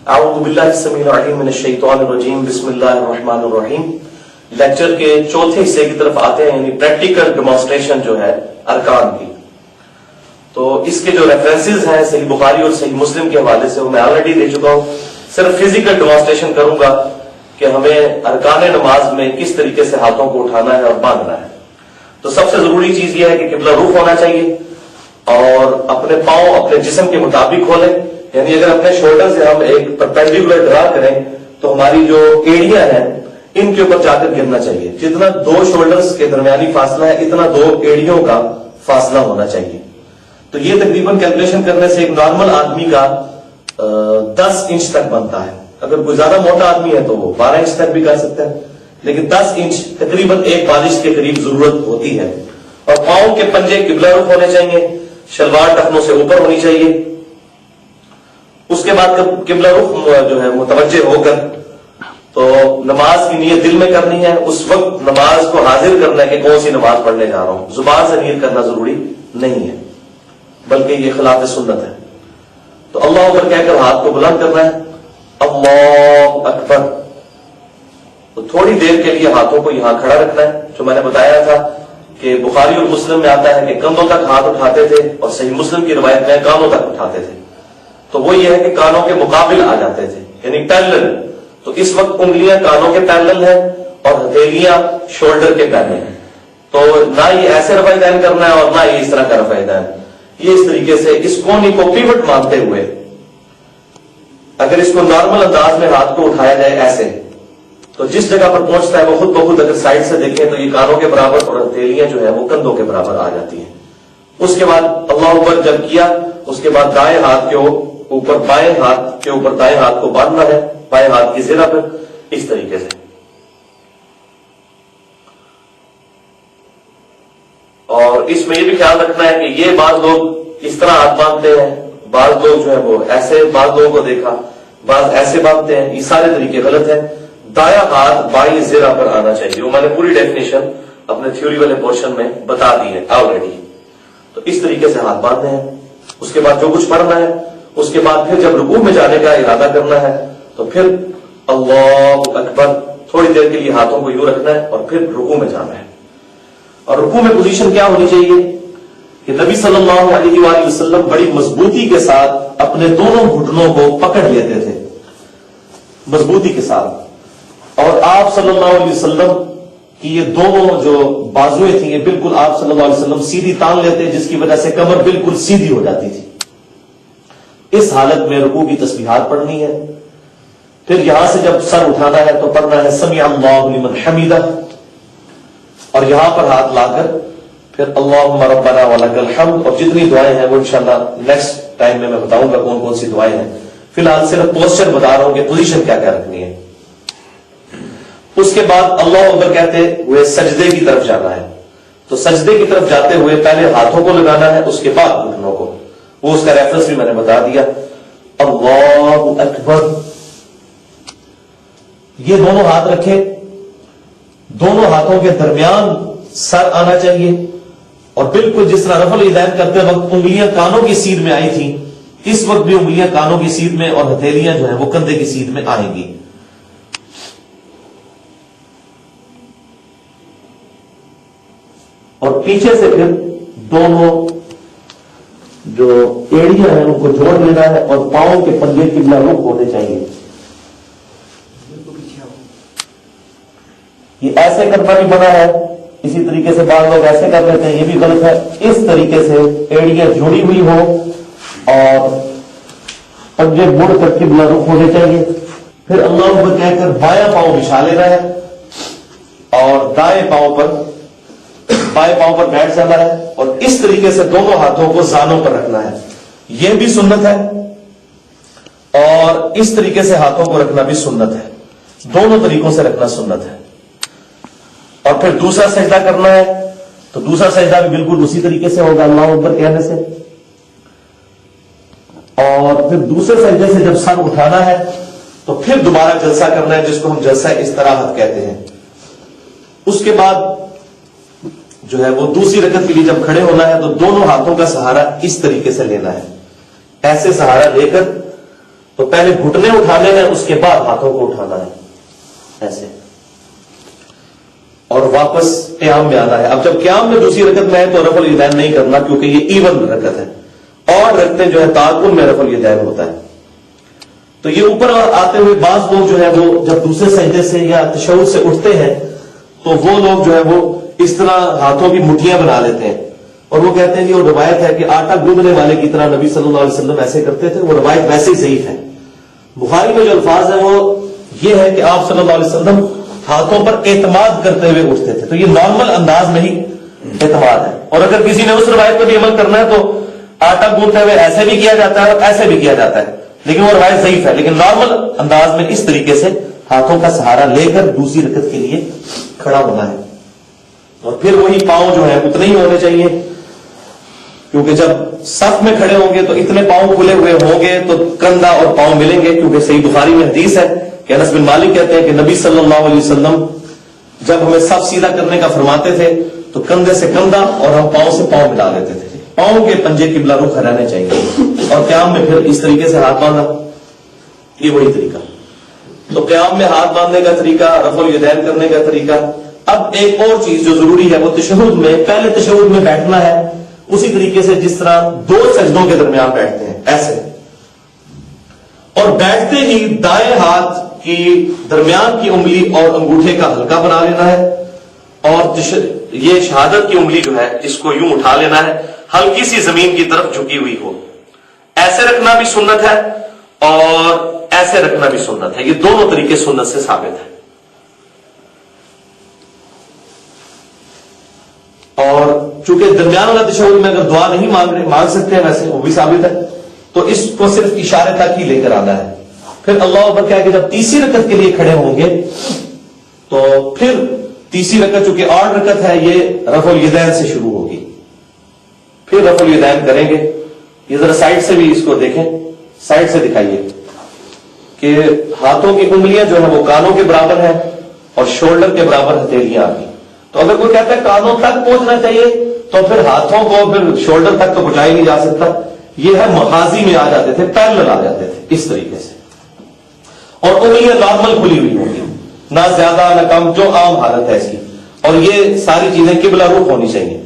اعوذ باللہ السمیع العلیم من الشیطان الرجیم بسم اللہ الرحمن الرحیم. لیکچر کے چوتھے حصے کی طرف آتے ہیں، یعنی پریکٹیکل ڈیمانسٹریشن جو ہے ارکان کی. تو اس کے جو ریفرنسز ہیں صحیح بخاری اور صحیح مسلم کے حوالے سے وہ میں آلریڈی دے چکا ہوں. صرف فزیکل ڈیمانسٹریشن کروں گا کہ ہمیں ارکان نماز میں کس طریقے سے ہاتھوں کو اٹھانا ہے اور باندھنا ہے. تو سب سے ضروری چیز یہ ہے کہ قبلہ رخ ہونا چاہیے اور اپنے پاؤں اپنے جسم کے مطابق کھولیں. یعنی اگر اپنے شولڈر سے ہم ایک پرپینڈیکولر ڈرا کریں تو ہماری جو ایڑیاں ہیں ان کے اوپر جا کر گرنا چاہیے. جتنا دو شولڈرز کے درمیانی فاصلہ ہے اتنا دو ایڑیوں کا فاصلہ ہونا چاہیے. تو یہ تقریباً کیلکولیشن کرنے سے ایک نارمل آدمی کا 10 انچ تک بنتا ہے. اگر کوئی زیادہ موٹا آدمی ہے تو وہ 12 انچ تک بھی کر سکتا ہے، لیکن 10 انچ تقریباً ایک بالش کے قریب ضرورت ہوتی ہے. اور پاؤں کے پنجے قبلہ رخ ہونے چاہیے، شلوار ٹخنوں سے اوپر ہونی چاہیے. اس کے بعد قبلہ رخ جو ہے متوجہ ہو کر تو نماز کی نیت دل میں کرنی ہے. اس وقت نماز کو حاضر کرنا ہے کہ کون سی نماز پڑھنے جا رہا ہوں. زبان سے نیت کرنا ضروری نہیں ہے بلکہ یہ خلاف سنت ہے. تو اللہ اکبر کہہ کر ہاتھ کو بلند کرنا ہے، اللہ اکبر. تو تھوڑی دیر کے لیے ہاتھوں کو یہاں کھڑا رکھنا ہے. جو میں نے بتایا تھا کہ بخاری اور مسلم میں آتا ہے کہ کندھوں تک ہاتھ اٹھاتے تھے اور صحیح مسلم کی روایت میں کانوں تک اٹھاتے تھے. تو وہ یہ ہے کہ کانوں کے مقابل آ جاتے تھے، یعنی پیرلل. تو اس وقت انگلیاں کانوں کے پیرلل ہیں اور ہتھیلیاں شولڈر کے پیرلل ہیں. تو نہ یہ ایسے رفع دین کرنا ہے اور نہ یہ اس طرح کا رفع دین. یہ اس طریقے سے اس کونی کو پیوٹ مانتے ہوئے اگر اس کو نارمل انداز میں ہاتھ کو اٹھایا جائے ایسے تو جس جگہ پر پہنچتا ہے وہ خود بخود اگر سائڈ سے دیکھیں تو یہ کانوں کے برابر اور ہتھیلیاں جو ہے وہ کندھوں کے برابر آ جاتی ہیں. اس کے بعد اللہ اکبر جب کیا اس کے بعد دائیں ہاتھ کے اوپر بائیں ہاتھ کے اوپر دائیں ہاتھ کو باندھنا ہے، بائیں ہاتھ کی زرہ پر اس طریقے سے. اور اس میں یہ بھی خیال رکھنا ہے کہ یہ بعض لوگ اس طرح ہاتھ باندھتے ہیں، بعض لوگ جو ہے وہ ایسے، بعض لوگوں کو دیکھا بعض ایسے باندھتے ہیں. یہ سارے طریقے غلط ہیں. دایاں ہاتھ بائیں زرہ پر آنا چاہیے. وہ میں نے پوری ڈیفینیشن اپنے تھیوری والے پورشن میں بتا دی ہے آلریڈی. تو اس طریقے سے ہاتھ باندھنے ہیں. اس کے بعد جو کچھ پڑھنا ہے اس کے بعد پھر جب رکوع میں جانے کا ارادہ کرنا ہے تو پھر اللہ اکبر تھوڑی دیر کے لیے ہاتھوں کو یوں رکھنا ہے اور پھر رکوع میں جانا ہے. اور رکوع میں پوزیشن کیا ہونی چاہیے کہ نبی صلی اللہ علیہ وآلہ وسلم بڑی مضبوطی کے ساتھ اپنے دونوں گھٹنوں کو پکڑ لیتے تھے، مضبوطی کے ساتھ. اور آپ صلی اللہ علیہ وسلم کی یہ دونوں جو بازویں تھیں یہ بالکل آپ صلی اللہ علیہ وسلم سیدھی تان لیتے، جس کی وجہ سے کمر بالکل سیدھی ہو جاتی تھی. اس حالت میں رکوع کی تسبیحات پڑھنی ہے. پھر یہاں سے جب سر اٹھانا ہے تو پڑھنا ہے سمیع اللہ لمن حمیدہ، اور یہاں پر ہاتھ لا کر پھر اللہم ربنا ولک الحمد. اور جتنی دعائیں ہیں وہ انشاءاللہ نیکسٹ ٹائم میں بتاؤں گا کون کون سی دعائیں ہیں. فی الحال صرف پوسچر بتا رہا ہوں کہ پوزیشن کیا کیا رکھنی ہے. اس کے بعد اللہ اکبر کہتے ہوئے سجدے کی طرف جانا ہے. تو سجدے کی طرف جاتے ہوئے پہلے ہاتھوں کو لگانا ہے، اس کے بعد گھٹنوں کو. وہ اس کا ریفرنس بھی میں نے بتا دیا. اللہ اکبر. یہ دونوں ہاتھ رکھے، دونوں ہاتھوں کے درمیان سر آنا چاہیے. اور بالکل جس طرح رفع الیدین کرتے وقت انگلیاں کانوں کی سیدھ میں آئی تھیں اس وقت بھی انگلیاں کانوں کی سیدھ میں اور ہتھیلیاں جو ہیں وہ کندھے کی سیدھ میں آئیں گی. اور پیچھے سے پھر دونوں جو ایڑیاں ہیں ان کو جوڑ لینا ہے اور پاؤں کے پنجے قبلہ رخ ہونے چاہیے. یہ ایسے کرنا بھی منع ہے. اسی طریقے سے بعض لوگ ایسے کر لیتے ہیں، یہ بھی غلط ہے. اس طریقے سے ایڑیاں جڑی ہوئی ہو اور پنجے مڑ کر قبلہ رخ ہونے چاہیے. پھر اللہ اکبر کہہ کر بایاں پاؤں بچھا لینا ہے اور دائیں پاؤں پر بائیں پاؤں پر بیٹھ جانا ہے. اور اس طریقے سے دونوں ہاتھوں کو زانوں پر رکھنا ہے. یہ بھی سنت ہے اور اس طریقے سے ہاتھوں کو رکھنا بھی سنت ہے. دونوں طریقوں سے رکھنا سنت ہے. اور پھر دوسرا سجدہ کرنا ہے تو دوسرا سجدہ بھی بالکل اسی طریقے سے ہوگا اللہ اکبر کہنے سے. اور پھر دوسرے سجدے سے جب سر اٹھانا ہے تو پھر دوبارہ جلسہ کرنا ہے، جس کو ہم جلسہ استراحت کہتے ہیں. اس کے بعد جو ہے وہ دوسری رکعت کے لیے جب کھڑے ہونا ہے تو دونوں ہاتھوں کا سہارا اس طریقے سے لینا ہے. ایسے سہارا لے کر تو پہلے گھٹنے اٹھانے ہیں، اس کے بعد ہاتھوں کو اٹھانا ہے ایسے، اور واپس قیام میں آنا ہے۔ اب جب قیام میں دوسری رکعت میں ہے تو رفع الیدین نہیں کرنا، کیونکہ یہ ایون رکعت ہے، اور رکھتے جو ہے تعاقب میں رفع الیدین ہوتا ہے۔ تو یہ اوپر آتے ہوئے بعض لوگ جو ہے وہ جب دوسرے سجدے سے یا تشہد سے اٹھتے ہیں تو وہ لوگ جو ہے وہ اس طرح ہاتھوں کی مٹھیاں بنا لیتے ہیں، اور وہ کہتے ہیں کہ وہ روایت ہے کہ آٹا گوندنے والے کی طرح نبی صلی اللہ علیہ وسلم ایسے کرتے تھے، وہ روایت ویسے ہی ضعیف ہے۔ بخاری میں جو الفاظ ہیں وہ یہ ہے کہ آپ صلی اللہ علیہ وسلم ہاتھوں پر اعتماد کرتے ہوئے اٹھتے تھے، تو یہ نارمل انداز میں ہی اعتماد ہے۔ اور اگر کسی نے اس روایت پر بھی عمل کرنا ہے تو آٹا گوندتے ہوئے ایسے بھی کیا جاتا ہے اور ایسے بھی کیا جاتا ہے، لیکن وہ روایت ضعیف ہے۔ لیکن نارمل انداز میں اس طریقے سے ہاتھوں کا سہارا لے کر دوسری رکعت کے لیے کھڑا ہونا ہے، اور پھر وہی پاؤں جو ہے اتنے ہی ہونے چاہیے، کیونکہ جب صف میں کھڑے ہوں گے تو اتنے پاؤں کھلے ہوئے ہوں گے تو کندھا اور پاؤں ملیں گے، کیونکہ صحیح بخاری میں حدیث ہے کہ انس بن مالک کہتے ہیں کہ نبی صلی اللہ علیہ وسلم جب ہمیں صف سیدھا کرنے کا فرماتے تھے تو کندھے سے کندھا اور ہم پاؤں سے پاؤں ملا دیتے تھے، پاؤں کے پنجے قبلہ رخ رہنے چاہیے، اور قیام میں پھر اس طریقے سے ہاتھ باندھا، یہ وہی طریقہ۔ تو قیام میں ہاتھ باندھنے کا طریقہ، رفع الیدین کرنے کا طریقہ۔ اب ایک اور چیز جو ضروری ہے وہ تشہد میں، پہلے تشہد میں بیٹھنا ہے اسی طریقے سے جس طرح دو سجدوں کے درمیان بیٹھتے ہیں ایسے، اور بیٹھتے ہی دائیں ہاتھ کی درمیان کی انگلی اور انگوٹھے کا ہلکا بنا لینا ہے، اور یہ شہادت کی انگلی جو ہے اس کو یوں اٹھا لینا ہے، ہلکی سی زمین کی طرف جھکی ہوئی ہو۔ ایسے رکھنا بھی سنت ہے اور ایسے رکھنا بھی سنت ہے، یہ دونوں طریقے سنت سے ثابت ہے۔ اور چونکہ درمیان والا تشہد میں اگر دعا نہیں مانگ سکتے ہیں ویسے وہ بھی ثابت ہے، تو اس کو صرف اشارے تک ہی لے کر آنا ہے۔ پھر اللہ اکبر کہہ کے جب تیسری رکعت کے لیے کھڑے ہوں گے تو پھر تیسری رکعت چونکہ 8 رکعت ہے یہ رفع الیدین سے شروع ہوگی، پھر رفع الیدین کریں گے۔ یہ ذرا سائڈ سے بھی اس کو دیکھیں، سائڈ سے دکھائیے کہ ہاتھوں کی انگلیاں جو ہیں وہ کانوں کے برابر ہیں اور شولڈر کے برابر ہتھیلیاں آ گئی۔ تو اگر کوئی کہتا ہے کانوں تک پہنچنا چاہیے تو پھر ہاتھوں کو پھر شولڈر تک تو پہنچایا نہیں جا سکتا، یہ ہے مخازی میں آ جاتے تھے، پیرلل آ جاتے تھے اس طریقے سے، اور انگلیاں نارمل کھلی ہوئی ہوں گی، نہ زیادہ نہ کم، جو عام حالت ہے اس کی، اور یہ ساری چیزیں قبلہ رخ ہونی چاہیے۔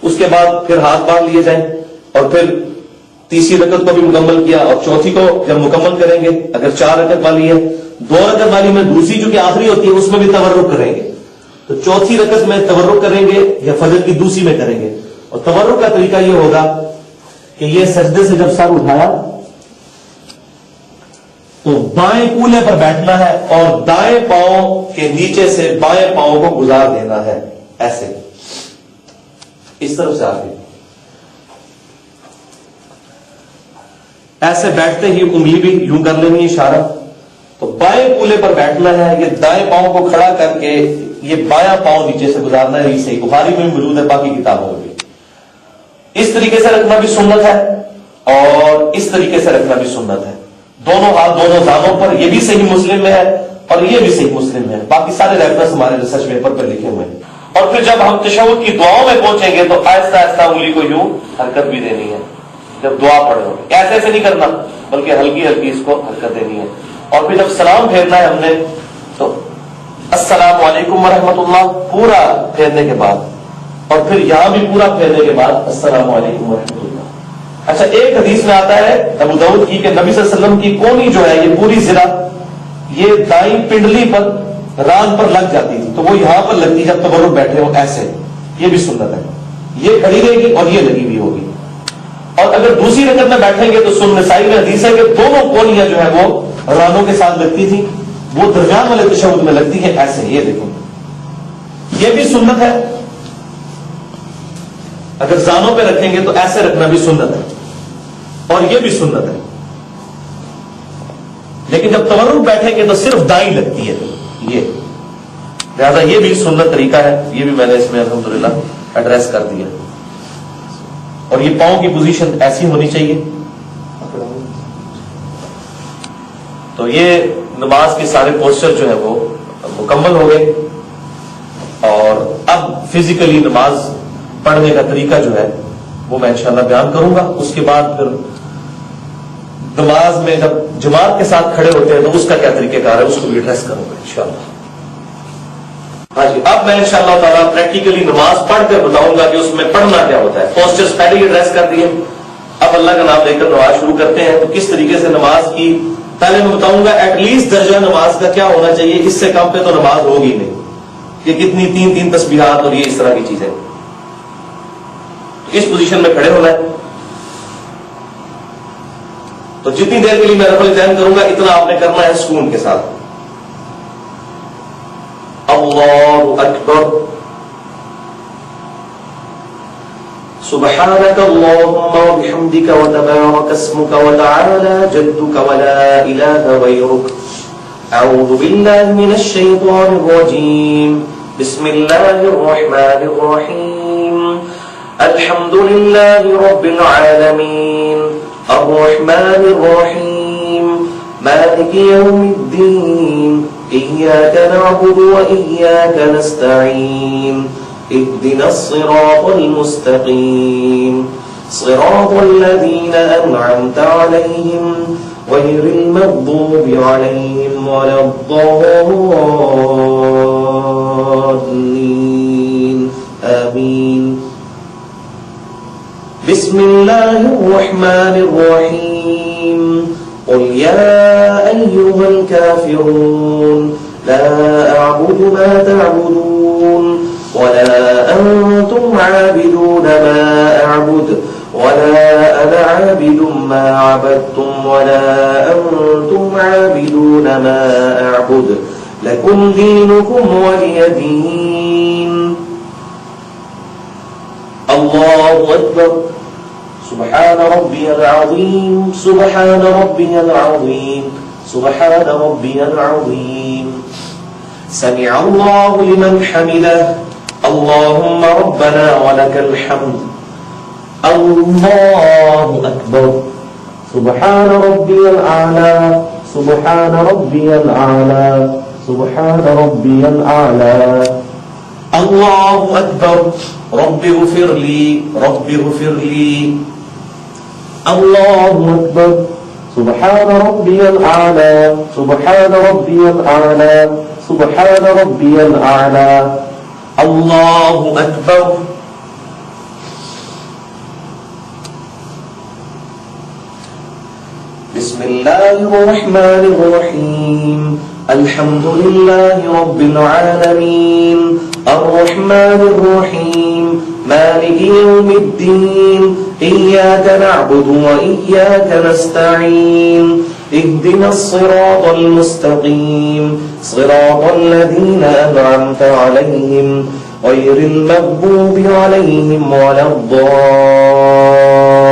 اس کے بعد پھر ہاتھ باندھ لیے جائیں، اور پھر تیسری رکعت کو بھی مکمل کیا، اور چوتھی کو جب مکمل کریں گے، اگر 4 رکعت والی ہے، 2 رکعت والی میں دوسری جو کہ آخری ہوتی ہے اس میں بھی تورک کریں گے، تو چوتھی رکعت میں تورک کریں گے یا فجر کی دوسری میں کریں گے۔ اور تورک کا طریقہ یہ ہوگا کہ یہ سجدے سے جب سر اٹھایا تو بائیں کولے پر بیٹھنا ہے اور دائیں پاؤں کے نیچے سے بائیں پاؤں کو گزار دینا ہے، ایسے اس طرف سے آگے، ایسے بیٹھتے ہی انگلی بھی یوں کر لینی ہے اشارہ، تو بائیں کولے پر بیٹھنا ہے، یہ دائیں پاؤں کو کھڑا کر کے یہ بایاں پاؤں نیچے سے گزارنا ہے، یہ صحیح بخاری میں موجود ہے، باقی کتابوں میں بھی۔ اس طریقے سے رکھنا بھی سنت ہے اور اس طریقے سے رکھنا بھی سنت ہے، دونوں ہاتھ دونوں دانوں پر، یہ بھی صحیح مسلم میں ہے اور یہ بھی صحیح مسلم میں ہے، باقی سارے ریفرنس ہمارے ریسرچ پیپر پر لکھے ہوئے ہیں۔ اور پھر جب ہم تشہد کی دعاؤں میں پہنچیں گے تو آہستہ آہستہ انگلی کو یوں حرکت بھی دینی ہے، جب دعا پڑھ رہے ہو ایسے ایسے نہیں کرنا بلکہ ہلکی ہلکی اس کو حرکت دینی ہے۔ اور پھر جب سلام پھیرنا ہے ہم نے تو السلام علیکم ورحمۃ اللہ پورا پھیرنے کے بعد، اور پھر یہاں بھی پورا پھیرنے کے بعد السلام علیکم ورحمۃ اللہ۔ اچھا، ایک حدیث میں آتا ہے ابو داؤد کی کہ نبی صلی اللہ علیہ وسلم کی کونی جو ہے یہ پوری زرہ یہ دائیں پنڈلی پر ران پر لگ جاتی تھی، تو وہ یہاں پر لگتی جب تورک بیٹھے ہو ایسے، یہ بھی سنت ہے، یہ کھڑی رہے گی اور یہ لگی ہوئی ہوگی۔ اور اگر دوسری رکعت میں بیٹھیں گے تو سنن نسائی میں حدیث ہے کہ دونوں کونیاں جو ہے وہ رانوں کے ساتھ لگتی تھی، وہ درمیان والے تشہد میں لگتی ہے ایسے، یہ دیکھیں یہ بھی سنت ہے۔ اگر زانوں پہ رکھیں گے تو ایسے رکھنا بھی سنت ہے اور یہ بھی سنت ہے، لیکن جب تورک بیٹھیں گے تو صرف دائیں لگتی ہے، یہ لہذا یہ بھی سنت طریقہ ہے، یہ بھی میں نے اس میں الحمدللہ ایڈریس کر دیا۔ اور یہ پاؤں کی پوزیشن ایسی ہونی چاہیے۔ تو یہ نماز کے سارے پوسچر جو ہے وہ مکمل ہو گئے، اور اب فزیکلی نماز پڑھنے کا طریقہ جو ہے وہ میں انشاءاللہ بیان کروں گا۔ اس کے بعد پھر نماز میں جب جماعت کے ساتھ کھڑے ہوتے ہیں تو اس کا کیا طریقہ کار ہے، اس کو بھی ایڈریس کروں گا انشاءاللہ۔ ہاں جی، اب میں انشاءاللہ تعالیٰ پریکٹیکلی نماز پڑھ کر بتاؤں گا کہ اس میں پڑھنا کیا ہوتا ہے۔ پوسچرز پہلے ہی ایڈریس کر دیے، اب اللہ کا نام لے کر نماز شروع کرتے ہیں۔ تو کس طریقے سے نماز کی پہلے میں بتاؤں گا ایٹ لیسٹ درجہ نماز کا کیا ہونا چاہیے، اس سے کم پہ تو نماز ہوگی نہیں، کہ کتنی 3 تسبیحات اور یہ اس طرح کی چیزیں۔ اس پوزیشن میں کھڑے ہونا ہے، تو جتنی دیر کے لیے میں رفع الذہن کروں گا اتنا آپ نے کرنا ہے سکون کے ساتھ۔ اللہ اکبر، سبحانك اللهم وبحمدك وتبارك اسمك وتعالى جدك ولا إله غيرك، أعوذ بالله من الشيطان الرجيم، بسم الله الرحمن الرحيم، الحمد لله رب العالمين، الرحمن الرحيم، مالك يوم الدين، إياك نعبد وإياك نستعين، اهدنا الصراط المستقيم، صراط الذين أنعمت عليهم غير المغضوب عليهم ولا الضالين، آمين۔ بسم الله الرحمن الرحيم، قل يا أيها الكافرون لا أعبد ما تعبدون ولا أنتم عابدون ما أعبد ولا أنا عابد ما عبدتم ولا أنتم عابدون ما أعبد لكم دينكم ولي دين۔ الله أكبر، سبحان ربي العظيم، سبحان ربي العظيم، سبحان ربي العظيم، سمع الله لمن حمده، اللهم ربنا ولك الحمد، الله أكبر، سبحان ربي الأعلى، سبحان ربي الأعلى، سبحان ربي الأعلى، الله أكبر، رب اغفر لي، رب اغفر لي، الله أكبر، سبحان ربي الأعلى، سبحان ربي الأعلى، سبحان ربي الأعلى، الله أكبر۔ بسم الله الرحمن الرحيم، الحمد لله رب العالمين، الرحمن الرحيم، مالك يوم الدين، إياك نعبد وإياك نستعين، اهدنا الصراط المستقيم، صراط الذين أنعمت عليهم غير المغضوب عليهم ولا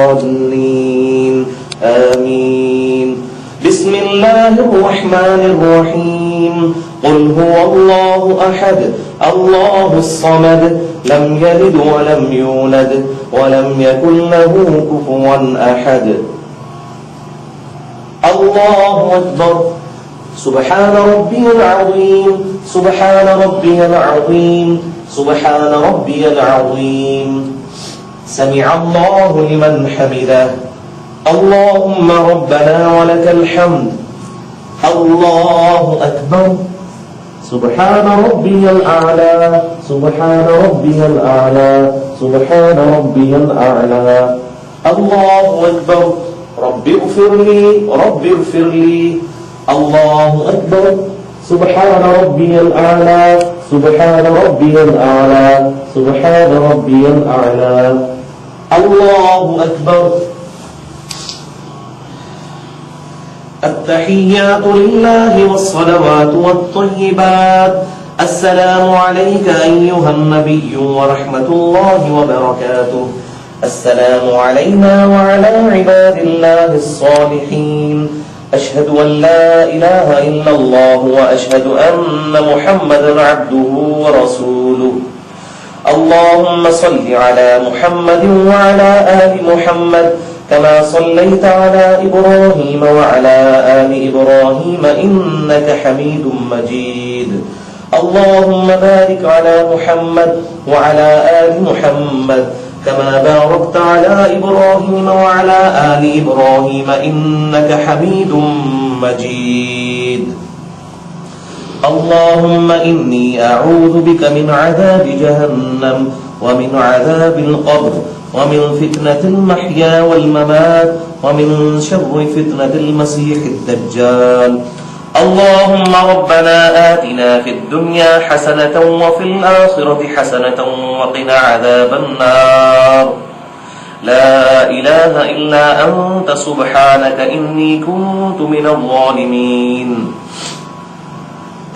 الضالين، آمين۔ بسم الله الرحمن الرحيم، قل هو الله أحد الله الصمد لم يلد ولم يولد ولم يكن له كفوا أحد، الله أكبر، سبحان ربي العظيم، سبحان ربي العظيم، سبحان ربي العظيم، سمع الله لمن حمده، اللهم ربنا ولك الحمد، الله أكبر، سبحان ربي الأعلى، سبحان ربي الأعلى، سبحان ربي الأعلى، الله أكبر، رب اغفر لي، رب اغفر لي، الله أكبر، سبحان ربي الأعلى، سبحان ربي الأعلى، سبحان ربي الأعلى، الله أكبر۔ التحيات لله والصلوات والطيبات، السلام عليك أيها النبي ورحمة الله وبركاته، السلام علينا وعلى عباد الله الصالحين، أشهد أن لا إله إلا الله وأشهد أن محمدا عبده ورسوله، اللهم صل على محمد وعلى آل محمد كما صليت على إبراهيم وعلى آل إبراهيم إنك حميد مجيد، اللهم بارك على محمد وعلى آل محمد كما باركت على إبراهيم وعلى آل إبراهيم إنك حميد مجيد. اللهم إني أعوذ بك من عذاب جهنم ومن عذاب القبر ومن فتنة المحيا والممات ومن شر فتنة المسيح الدجال. اللهم ربنا آتنا في الدنيا حسنة وفي الآخرة حسنة وقنا عذاب النار. لا إله إلا أنت سبحانك إني كنت من الظالمين.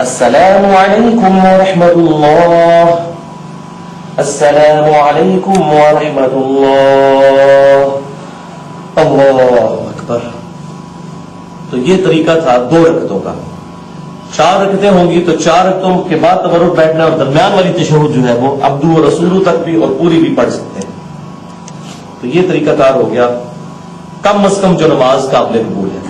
السلام عليكم ورحمة الله. السلام عليكم ورحمة الله. اللہ اکبر. تو یہ طریقہ تھا 2 رکعتوں کا. 4 رکعتیں ہوں گی تو 4 رکعتوں کے بعد تورک بیٹھنا اور درمیان والی تشہد جو ہے وہ عبدو و رسولو تک بھی اور پوری بھی پڑھ سکتے ہیں. تو یہ طریقہ کار ہو گیا کم از کم جو نماز قابل قبول ہے.